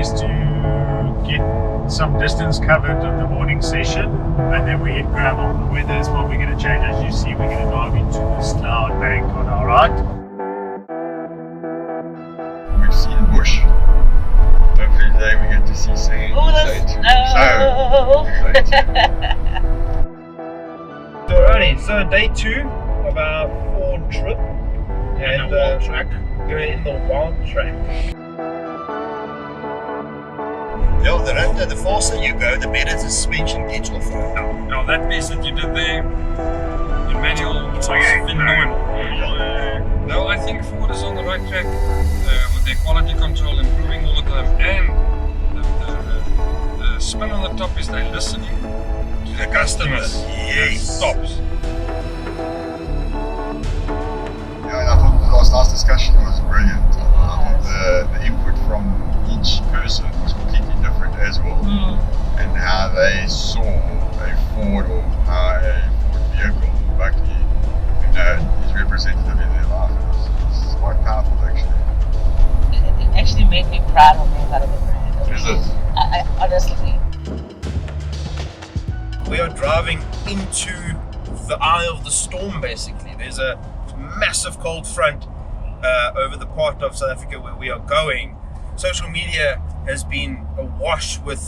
is to get some distance covered on the morning session, and then we hit gravel. The weather is probably going to change. As you see, we're going to dive into this cloud bank on our right. We've seen bush. Hopefully today we get to see sand. Oh, the snow! So alrighty, so day 2 of our Ford trip, and the wild track. We're in the wild track. The rounder, the faster you go, the better the suspension gets off road. Now that piece that you did there, in manual, it's been doing. No, I think Ford is on the right track with their quality control improving all the time, and the spin on the top is they're listening to the customers. Yes. Stops. Yeah, and I thought the last discussion was brilliant. I thought the input from each person was completely different as well, and how they saw a Ford or how a Ford vehicle, Bucky, is representative in their life. It's quite powerful actually. It actually made me proud of me out of the brand. Is it? I honestly. We are driving into the eye of the storm basically. There's a massive cold front over the part of South Africa where we are going. Social media has been awash with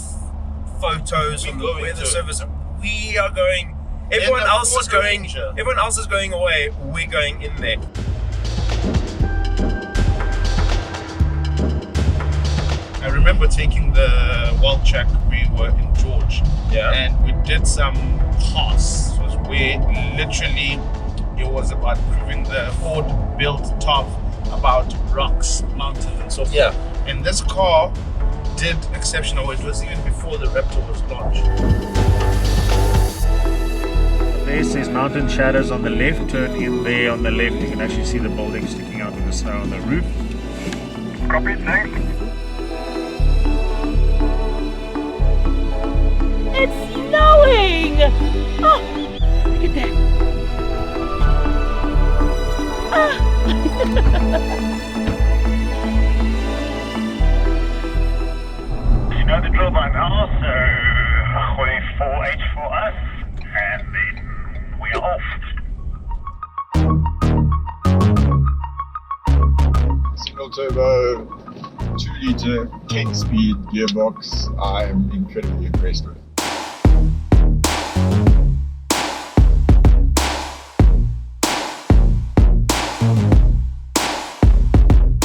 photos from the weather service. We are going. Everyone else is going. Everyone else is going away. We're going in there. I remember taking the wild track. We were in George, and we did some pass. It was where literally it was about proving the Ford built tough about rocks, mountains, and so forth. Yeah. And this car did exceptional. It was even before the Raptor was launched. There says mountain shadows on the left. Turn in there on the left. You can actually see the building sticking out of the snow on the roof. Copy, thanks. It's snowing! Oh, look at that. You know the drill by now, so Ahoy 4H for us, and then we are off. Single turbo, 2-liter, 10-speed gearbox. I am incredibly impressed with it.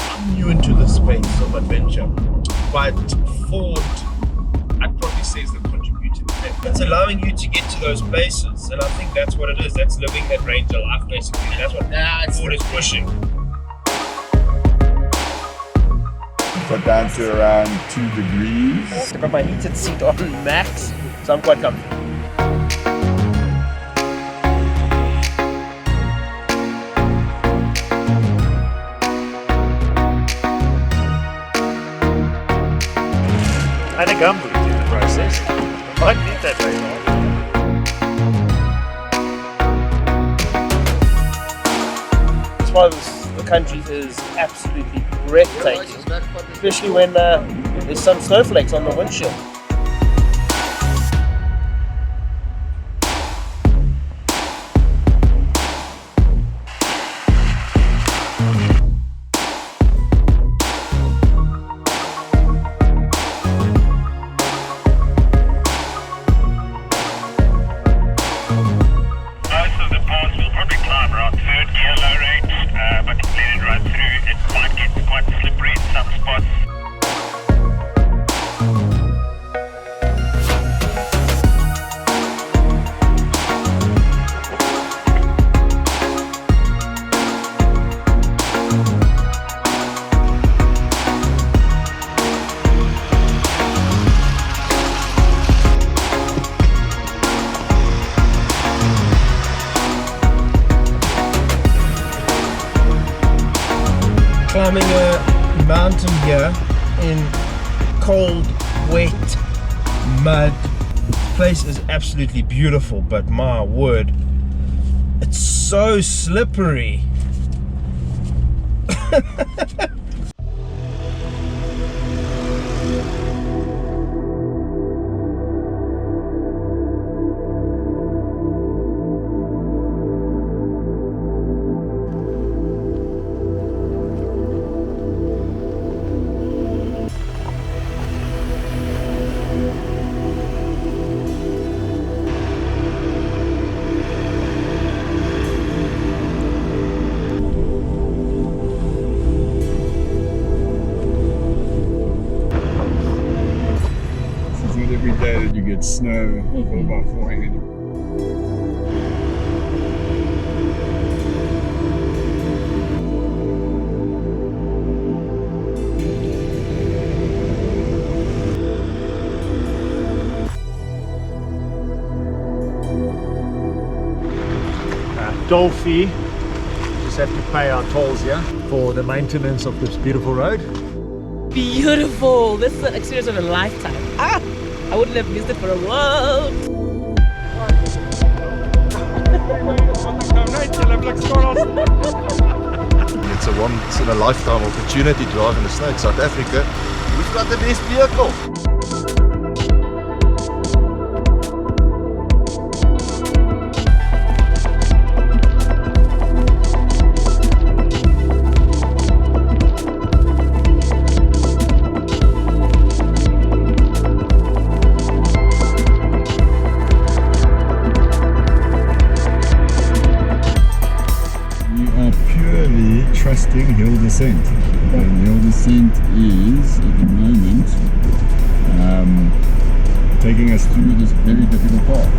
I'm new into the space of adventure, but Ford, I'd probably say, is the contributing factor. It's allowing you to get to those places, and I think that's what it is. That's living that Ranger life, basically. That's what Ford is pushing. Got down to around 2 degrees. I've got my heated seat on max, so I'm quite comfortable. And a gumboot in the process. Might need that later on. As far as the country is absolutely breathtaking, especially when there's some snowflakes on the windshield. Most of the pass will probably climb around 3rd gear low rate, but let it run through. It might get quite slippery in some spots. Climbing a mountain here in cold, wet mud. This place is absolutely beautiful, but my word, it's so slippery. big snow 4x4 hanging. Toll fee. Just have to pay our tolls here for the maintenance of this beautiful road. Beautiful. This is an experience of a lifetime. I wouldn't have missed it for a world. It's a once in a lifetime opportunity to drive in the snow in South Africa. We've got the best vehicle. Trusting hill descent, and hill descent is at the moment taking us through this very difficult path.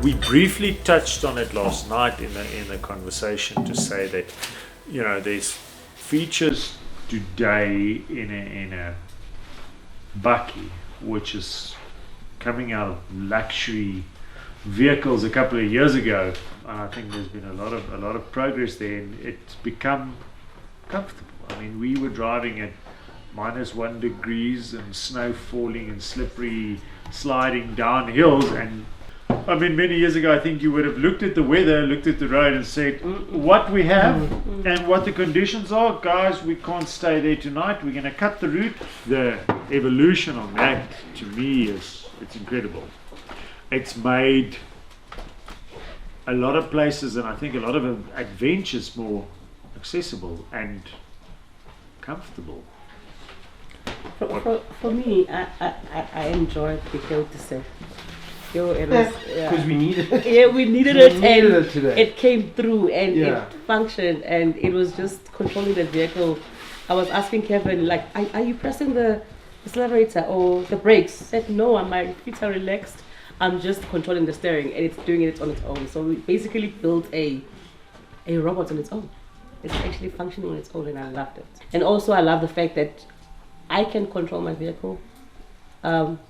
We briefly touched on it last night in the conversation to say that, you know, there's features today in a bakkie which is coming out of luxury vehicles a couple of years ago. I think there's been a lot of progress there, and it's become comfortable. I mean, we were driving at -1 degrees and snow falling and slippery sliding down hills, and I mean, many years ago, I think you would have looked at the weather, looked at the road and said, what we have and what the conditions are, guys, we can't stay there tonight. We're going to cut the route. The evolution on that, to me, it's incredible. It's made a lot of places, and I think a lot of adventures, more accessible and comfortable. For me, I enjoyed the hill descent. Because we needed it. Yeah, we needed it, needed and it today. it came through, and Yeah. it functioned, and it was just controlling the vehicle. I was asking Kevin, like, are you pressing the accelerator or the brakes? He said, no, my feet are relaxed. I'm just controlling the steering, and it's doing it on its own. So we basically built a robot on its own. It's actually functioning on its own, and I loved it. And also, I love the fact that I can control my vehicle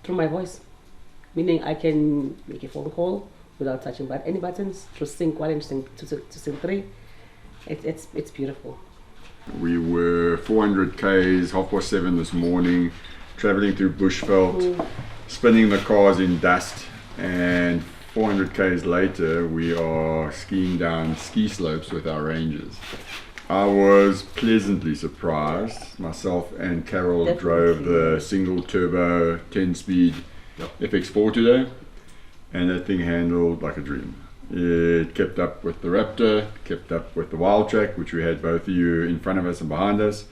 through my voice. Meaning I can make a phone call without touching any buttons, through sync 1 and sync 2 to sync 3. It's beautiful. We were 400 k's, 7:30 this morning, traveling through Bushveld, spinning the cars in dust, and 400 k's later we are skiing down ski slopes with our Rangers. I was pleasantly surprised. Myself and Carol drove the single turbo 10-speed FX4 today, and that thing handled like a dream. It kept up with the Raptor, kept up with the Wildtrak, which we had both of you in front of us and behind us,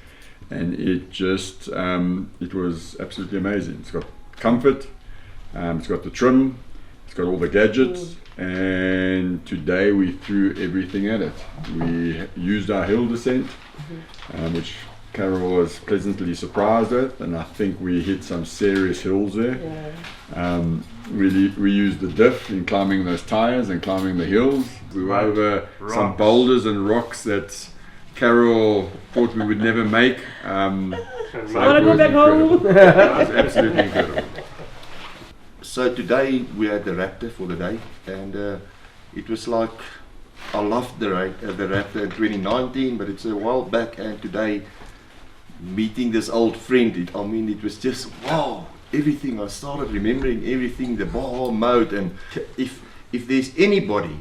and it just it was absolutely amazing. It's got comfort, it's got the trim, it's got all the gadgets, and today we threw everything at it. We used our hill descent, which Carol was pleasantly surprised with, and I think we hit some serious hills there. We used the diff in climbing those tires and climbing the hills. We were over some boulders and rocks that Carol thought we would never make. So I want to go back home. It was absolutely incredible. So today we had the Raptor for the day, and it was like, I loved the Raptor in 2019, but it's a while back, and today meeting this old friend, it was just wow, everything. I started remembering everything, the Baja mode, and if there's anybody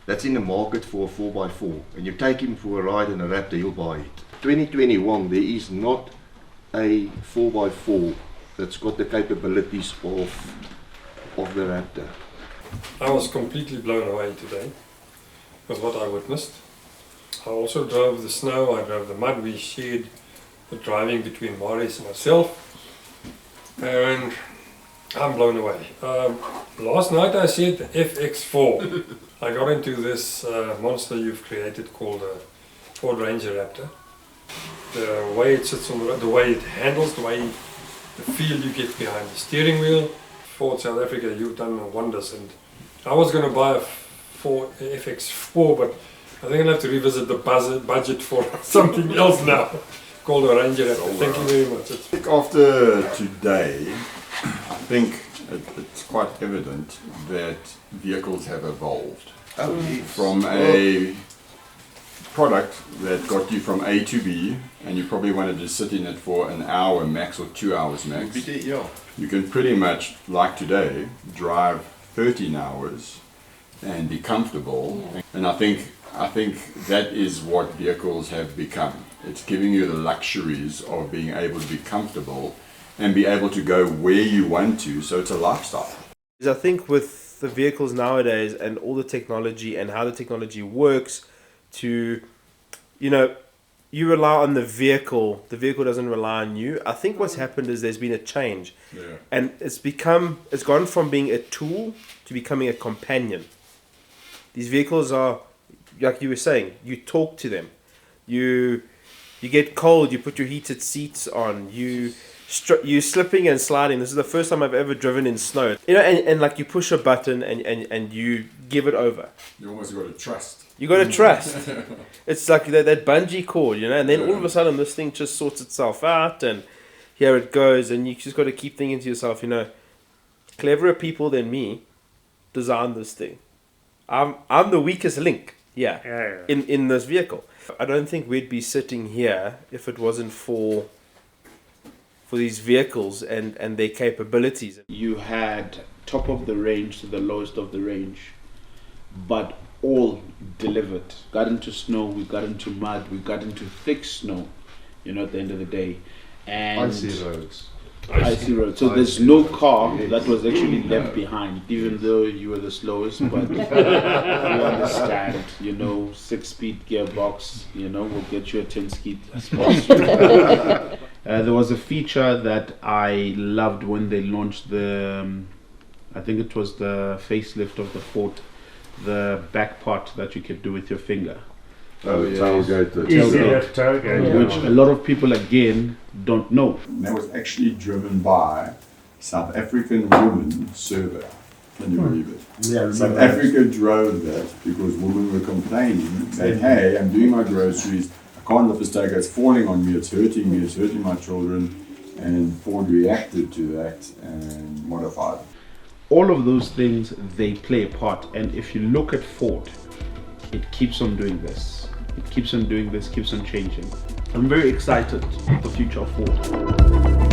that's in the market for a 4x4 and you take him for a ride in a Raptor, he'll buy it. 2021, there is not a 4x4 that's got the capabilities of the Raptor. I was completely blown away today with what I witnessed. I also drove the snow, I drove the mud, we shared the driving between Marius and myself. and I'm blown away. Last night I said FX4. I got into this monster you've created called a Ford Ranger Raptor. The way it sits on the road, the way it handles, the feel you get behind the steering wheel. Ford South Africa, you've done wonders. And I was going to buy a Ford FX4, but I think I'll have to revisit the budget for something else now, called a Ranger Raptor. Thank you very much. I think after today, I think it's quite evident that vehicles have evolved. From a product that got you from A to B, and you probably wanted to sit in it for an hour max or 2 hours max. You can pretty much, like today, drive 13 hours and be comfortable. And I think that is what vehicles have become. It's giving you the luxuries of being able to be comfortable and be able to go where you want to, so it's a lifestyle. I think with the vehicles nowadays and all the technology and how the technology works, you rely on the vehicle doesn't rely on you. I think what's happened is there's been a change, and it's gone from being a tool to becoming a companion. These vehicles are, like you were saying, you talk to them, you get cold, you put your heated seats on, you're slipping and sliding. This is the first time I've ever driven in snow. And like you push a button and you give it over. You almost got to trust. You got to trust. It's like that bungee cord, and then all of a sudden this thing just sorts itself out, and here it goes, and you just got to keep thinking to yourself, cleverer people than me designed this thing. I'm the weakest link, in this vehicle. I don't think we'd be sitting here if it wasn't for these vehicles and their capabilities. You had top of the range to the lowest of the range, but all delivered. Got into snow, we got into mud, we got into thick snow, at the end of the day. And icy roads. So there's no car that was actually left behind, even though you were the slowest, but you understand, 6-speed gearbox, will get you a 10-speed sports. There was a feature that I loved when they launched I think it was the facelift of the Ford, the back part that you could do with your finger. Tailgate. Which a lot of people again don't know. And that was actually driven by South African women survey. Can you believe it? Yeah, South Africa drove that because women were complaining that, hey, I'm doing my groceries, I can't lift the steak, it's falling on me, it's hurting me, it's hurting my children. And Ford reacted to that and modified it. All of those things, they play a part. And if you look at Ford, it keeps on doing this. It keeps on doing this, keeps on changing. I'm very excited for the future of Ford.